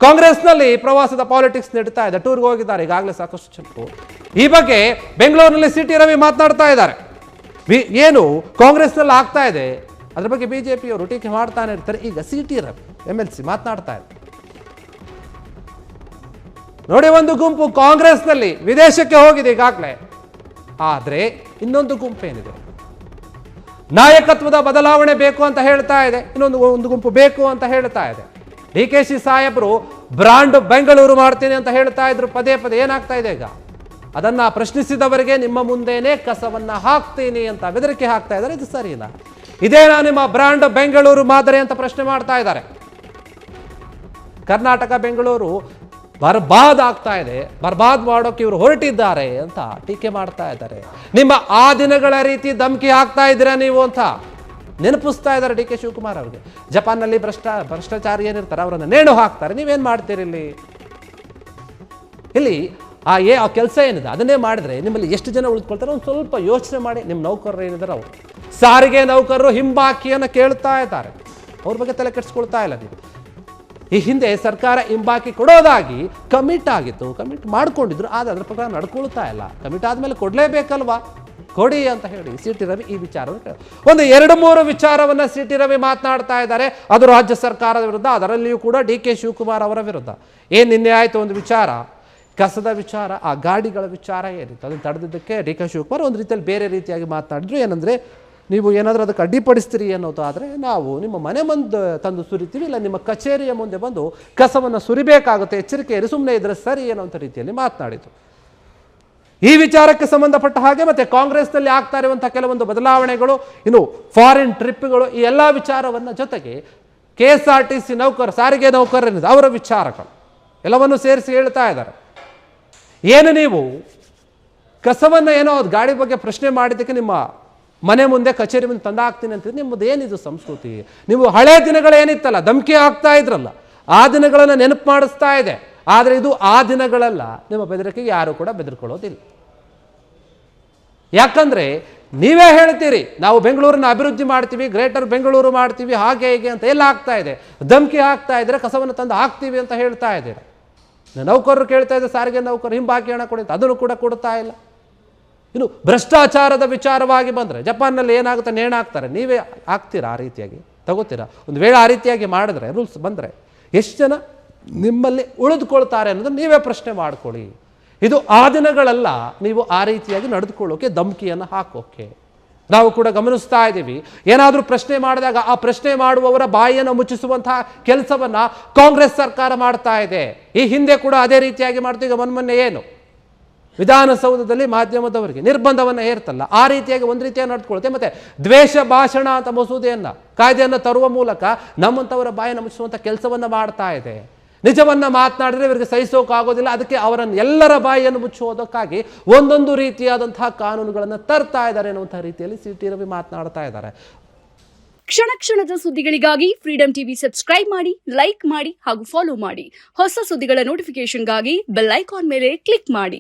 ಕಾಂಗ್ರೆಸ್ನಲ್ಲಿ ಪ್ರವಾಸದ ಪಾಲಿಟಿಕ್ಸ್ ನಡೀತಾ ಇದೆ, ಟೂರ್ಗೆ ಹೋಗಿದ್ದಾರೆ ಈಗಾಗಲೇ ಸಾಕಷ್ಟು ಜನರು. ಈ ಬಗ್ಗೆ ಬೆಂಗಳೂರಿನಲ್ಲಿ ಸಿಟಿ ರವಿ ಮಾತನಾಡ್ತಾ ಇದ್ದಾರೆ. ಏನು ಕಾಂಗ್ರೆಸ್ನಲ್ಲಿ ಆಗ್ತಾ ಇದೆ ಅದ್ರ ಬಗ್ಗೆ ಬಿಜೆಪಿಯವರು ಟೀಕೆ ಮಾಡ್ತಾನೆ ಇರ್ತಾರೆ. ಈಗ ಸಿಟಿ ರವಿ MLC ಮಾತನಾಡ್ತಾ ಇದ್ದಾರೆ. ನೋಡಿ, ಒಂದು ಗುಂಪು ಕಾಂಗ್ರೆಸ್ನಲ್ಲಿ ವಿದೇಶಕ್ಕೆ ಹೋಗಿದೆ ಈಗಾಗಲೇ. ಆದರೆ ಇನ್ನೊಂದು ಗುಂಪು ಏನಿದೆ, ನಾಯಕತ್ವದ ಬದಲಾವಣೆ ಬೇಕು ಅಂತ ಹೇಳ್ತಾ ಇದೆ. ಒಂದು ಗುಂಪು ಬೇಕು ಅಂತ ಹೇಳ್ತಾ ಇದೆ. DKC ಸಾಹೇಬರು ಬ್ರಾಂಡ್ ಬೆಂಗಳೂರು ಮಾಡ್ತೀನಿ ಅಂತ ಹೇಳ್ತಾ ಇದ್ರು ಪದೇ ಪದೇ. ಏನಾಗ್ತಾ ಇದೆ ಈಗ? ಅದನ್ನ ಪ್ರಶ್ನಿಸಿದವರಿಗೆ ನಿಮ್ಮ ಮುಂದೆನೇ ಕಸವನ್ನ ಹಾಕ್ತೀನಿ ಅಂತ ಬೆದರಿಕೆ ಹಾಕ್ತಾ ಇದ್ದಾರೆ. ಇದು ಸರಿನಾ? ಇದೇನಾ ನಿಮ್ಮ ಬ್ರಾಂಡ್ ಬೆಂಗಳೂರು ಮಾದರಿ ಅಂತ ಪ್ರಶ್ನೆ ಮಾಡ್ತಾ ಇದ್ದಾರೆ. ಕರ್ನಾಟಕ ಬೆಂಗಳೂರು ಬರ್ಬಾದ್ ಆಗ್ತಾ ಇದೆ, ಬರ್ಬಾದ್ ಮಾಡೋಕೆ ಇವರು ಹೊರಟಿದ್ದಾರೆ ಅಂತ ಟೀಕೆ ಮಾಡ್ತಾ ಇದ್ದಾರೆ. ನಿಮ್ಮ ಆ ದಿನಗಳ ರೀತಿ ಧಮಕಿ ಹಾಕ್ತಾ ಇದ್ದೀರಾ ನೀವು ಅಂತ ನೆನಪಿಸ್ತಾ ಇದ್ದಾರೆ DK ಶಿವಕುಮಾರ್ ಅವರಿಗೆ. ಜಪಾನ್ನಲ್ಲಿ ಭ್ರಷ್ಟಾಚಾರಿ ಏನಿರ್ತಾರೆ ಅವರನ್ನು ನೇಣು ಹಾಕ್ತಾರೆ. ನೀವೇನು ಮಾಡ್ತೀರಿ ಇಲ್ಲಿ ಆ ಕೆಲಸ ಏನಿದೆ ಅದನ್ನೇ ಮಾಡಿದ್ರೆ ನಿಮ್ಮಲ್ಲಿ ಎಷ್ಟು ಜನ ಉಳಿದುಕೊಳ್ತಾರೆ ಒಂದು ಸ್ವಲ್ಪ ಯೋಚನೆ ಮಾಡಿ. ನಿಮ್ಮ ನೌಕರರು ಏನಿದ್ದಾರೆ ಅವರು ಸಾರಿಗೆ ನೌಕರರು ಹಿಂಬಾಕಿಯನ್ನು ಕೇಳ್ತಾ ಇದ್ದಾರೆ. ಅವ್ರ ಬಗ್ಗೆ ತಲೆ ಕೆಡಿಸ್ಕೊಳ್ತಾ ಇಲ್ಲ ನೀವು. ಈ ಹಿಂದೆ ಸರ್ಕಾರ ಹಿಂಬಾಕಿ ಕೊಡೋದಾಗಿ ಕಮಿಟ್ ಆಗಿತ್ತು, ಕಮಿಟ್ ಮಾಡ್ಕೊಂಡಿದ್ರು. ಆದರೆ ಅದರ ಪ್ರಕಾರ ನಡ್ಕೊಳ್ತಾ ಇಲ್ಲ. ಕಮಿಟ್ ಆದಮೇಲೆ ಕೊಡಲೇಬೇಕಲ್ವಾ, ಕೊಡಿ ಅಂತ ಹೇಳಿ ಸಿಟಿ ರವಿ ಈ ವಿಚಾರವನ್ನು ಒಂದು 2-3 ವಿಚಾರವನ್ನು ಸಿಟಿ ರವಿ ಮಾತನಾಡ್ತಾ ಇದ್ದಾರೆ. ಅದು ರಾಜ್ಯ ಸರ್ಕಾರದ ವಿರುದ್ಧ, ಅದರಲ್ಲಿಯೂ ಕೂಡ DK ಶಿವಕುಮಾರ್ ಅವರ ವಿರುದ್ಧ. ಏನು ನಿನ್ನೆ ಆಯಿತು ಒಂದು ವಿಚಾರ, ಕಸದ ವಿಚಾರ, ಆ ಗಾಡಿಗಳ ವಿಚಾರ ಏನಿತ್ತು ಅದನ್ನು ತಡೆದಿದ್ದಕ್ಕೆ DK ಶಿವಕುಮಾರ್ ಒಂದು ರೀತಿಯಲ್ಲಿ ಬೇರೆ ರೀತಿಯಾಗಿ ಮಾತನಾಡಿದ್ರು. ಏನಂದರೆ, ನೀವು ಏನಾದರೂ ಅದಕ್ಕೆ ಅಡ್ಡಿಪಡಿಸ್ತೀರಿ ಅನ್ನೋದು ಆದರೆ ನಾವು ನಿಮ್ಮ ಮನೆ ಮುಂದೆ ತಂದು ಸುರಿತೀವಿ, ಇಲ್ಲ ನಿಮ್ಮ ಕಚೇರಿಯ ಮುಂದೆ ಬಂದು ಕಸವನ್ನು ಸುರಿಬೇಕಾಗುತ್ತೆ, ಎಚ್ಚರಿಕೆ ಇರಿ, ಸುಮ್ಮನೆ ಇದ್ರೆ ಸರಿ ಅನ್ನೋಂಥ ರೀತಿಯಲ್ಲಿ ಮಾತನಾಡಿತು. ಈ ವಿಚಾರಕ್ಕೆ ಸಂಬಂಧಪಟ್ಟ ಹಾಗೆ ಮತ್ತೆ ಕಾಂಗ್ರೆಸ್ನಲ್ಲಿ ಆಗ್ತಾ ಇರುವಂಥ ಕೆಲವೊಂದು ಬದಲಾವಣೆಗಳು, ಇನ್ನು ಫಾರಿನ್ ಟ್ರಿಪ್ಗಳು, ಈ ಎಲ್ಲ ವಿಚಾರವನ್ನು ಜೊತೆಗೆ KSRTC ನೌಕರ, ಸಾರಿಗೆ ನೌಕರರಿದ್ದಾರೆ ಅವರ ವಿಚಾರಗಳು ಎಲ್ಲವನ್ನು ಸೇರಿಸಿ ಹೇಳ್ತಾ ಇದ್ದಾರೆ. ಏನು ನೀವು ಕಸವನ್ನು ಏನೋ ಅದು ಗಾಡಿ ಬಗ್ಗೆ ಪ್ರಶ್ನೆ ಮಾಡಿದ್ದಕ್ಕೆ ನಿಮ್ಮ ಮನೆ ಮುಂದೆ ಕಚೇರಿ ಮುಂದೆ ತಂದಾಕ್ತೀನಿ ಅಂತ ನಿಮ್ಮದು ಏನಿದು ಸಂಸ್ಕೃತಿ? ನೀವು ಹಳೆ ದಿನಗಳೇನಿತ್ತಲ್ಲ, ಧಮಕಿ ಆಗ್ತಾ ಇದ್ರಲ್ಲ, ಆ ದಿನಗಳನ್ನು ನೆನಪು ಮಾಡಿಸ್ತಾ ಇದೆ. ಆದರೆ ಇದು ಆ ದಿನಗಳಲ್ಲ. ನಿಮ್ಮ ಬೆದರಿಕೆಗೆ ಯಾರು ಕೂಡ ಬೆದರ್ಕೊಳ್ಳೋದಿಲ್ಲ. ಯಾಕಂದ್ರೆ ನೀವೇ ಹೇಳ್ತೀರಿ ನಾವು ಬೆಂಗಳೂರನ್ನ ಅಭಿವೃದ್ಧಿ ಮಾಡ್ತೀವಿ, ಗ್ರೇಟರ್ ಬೆಂಗಳೂರು ಮಾಡ್ತೀವಿ, ಹಾಗೆ ಹೀಗೆ ಅಂತ ಎಲ್ಲ ಆಗ್ತಾ ಇದೆ. ಧಮಕಿ ಹಾಕ್ತಾ ಇದ್ರೆ ಕಸವನ್ನು ತಂದು ಹಾಕ್ತೀವಿ ಅಂತ ಹೇಳ್ತಾ ಇದ್ದೀರ. ನೌಕರರು ಕೇಳ್ತಾ ಇದ್ದಾರೆ, ಸಾರಿಗೆ ನೌಕರರು ಹಿಂಬಾಕಿ ಹಣ ಕೊಡಿ, ಅದನ್ನು ಕೂಡ ಕೊಡ್ತಾ ಇಲ್ಲ. ಇನ್ನು ಭ್ರಷ್ಟಾಚಾರದ ವಿಚಾರವಾಗಿ ಬಂದರೆ ಜಪಾನ್ನಲ್ಲಿ ಏನಾಗುತ್ತೆ, ನೇಣು ಹಾಕ್ತಾರೆ. ನೀವೇ ಹಾಕ್ತೀರಾ? ಆ ರೀತಿಯಾಗಿ ತಗೋತೀರಾ? ಒಂದು ವೇಳೆ ಆ ರೀತಿಯಾಗಿ ಮಾಡಿದ್ರೆ, ರೂಲ್ಸ್ ಬಂದರೆ ಎಷ್ಟು ಜನ ನಿಮ್ಮಲ್ಲಿ ಉಳಿದುಕೊಳ್ತಾರೆ ಅನ್ನೋದನ್ನು ನೀವೇ ಪ್ರಶ್ನೆ ಮಾಡ್ಕೊಳ್ಳಿ. ಇದು ಆ ದಿನಗಳಲ್ಲ ನೀವು ಆ ರೀತಿಯಾಗಿ ನಡೆದುಕೊಳ್ಳೋಕೆ, ಧಮಕಿಯನ್ನು ಹಾಕೋಕೆ. ನಾವು ಕೂಡ ಗಮನಿಸ್ತಾ ಇದ್ದೀವಿ. ಏನಾದರೂ ಪ್ರಶ್ನೆ ಮಾಡಿದಾಗ ಆ ಪ್ರಶ್ನೆ ಮಾಡುವವರ ಬಾಯಿಯನ್ನು ಮುಚ್ಚಿಸುವಂತಹ ಕೆಲಸವನ್ನು ಕಾಂಗ್ರೆಸ್ ಸರ್ಕಾರ ಮಾಡ್ತಾ ಇದೆ. ಈ ಹಿಂದೆ ಕೂಡ ಅದೇ ರೀತಿಯಾಗಿ ಮಾಡ್ತೀವಿ. ಈಗ ಮೊನ್ನೆ ಏನು ವಿಧಾನಸೌಧದಲ್ಲಿ ಮಾಧ್ಯಮದವರಿಗೆ ನಿರ್ಬಂಧವನ್ನು ಹೇರ್ತಲ್ಲ, ಆ ರೀತಿಯಾಗಿ ಒಂದು ರೀತಿಯಾಗಿ ನಡೆದುಕೊಳ್ಳುತ್ತೆ. ಮತ್ತೆ ದ್ವೇಷ ಭಾಷಣ ಅಂತ ಮಸೂದೆಯನ್ನು, ಕಾಯ್ದೆಯನ್ನು ತರುವ ಮೂಲಕ ನಮ್ಮಂಥವರ ಬಾಯನ್ನು ಮುಚ್ಚಿಸುವಂಥ ಕೆಲಸವನ್ನು ಮಾಡ್ತಾ ಇದೆ. ನಿಜವನ್ನು ಮಾತನಾಡಿದ್ರೆ ಇವರಿಗೆ ಸಹಿಸೋಕ್ಕಾಗೋದಿಲ್ಲ. ಅದಕ್ಕೆ ಅವರನ್ನು ಎಲ್ಲರ ಬಾಯಿಯನ್ನು ಮುಚ್ಚುವುದಕ್ಕಾಗಿ ಒಂದೊಂದು ರೀತಿಯಾದಂತಹ ಕಾನೂನುಗಳನ್ನು ತರ್ತಾ ಇದ್ದಾರೆ ಅನ್ನುವಂಥ ರೀತಿಯಲ್ಲಿ ಸಿಟಿ ರವಿ ಮಾತನಾಡ್ತಾ ಇದ್ದಾರೆ. ಕ್ಷಣ ಕ್ಷಣದ ಸುದ್ದಿಗಳಿಗಾಗಿ ಫ್ರೀಡಂ ಟಿವಿ ಸಬ್ಸ್ಕ್ರೈಬ್ ಮಾಡಿ, ಲೈಕ್ ಮಾಡಿ ಹಾಗೂ ಫಾಲೋ ಮಾಡಿ. ಹೊಸ ಸುದ್ದಿಗಳ ನೋಟಿಫಿಕೇಶನ್ಗಾಗಿ ಬೆಲ್ ಐಕಾನ್ ಮೇಲೆ ಕ್ಲಿಕ್ ಮಾಡಿ.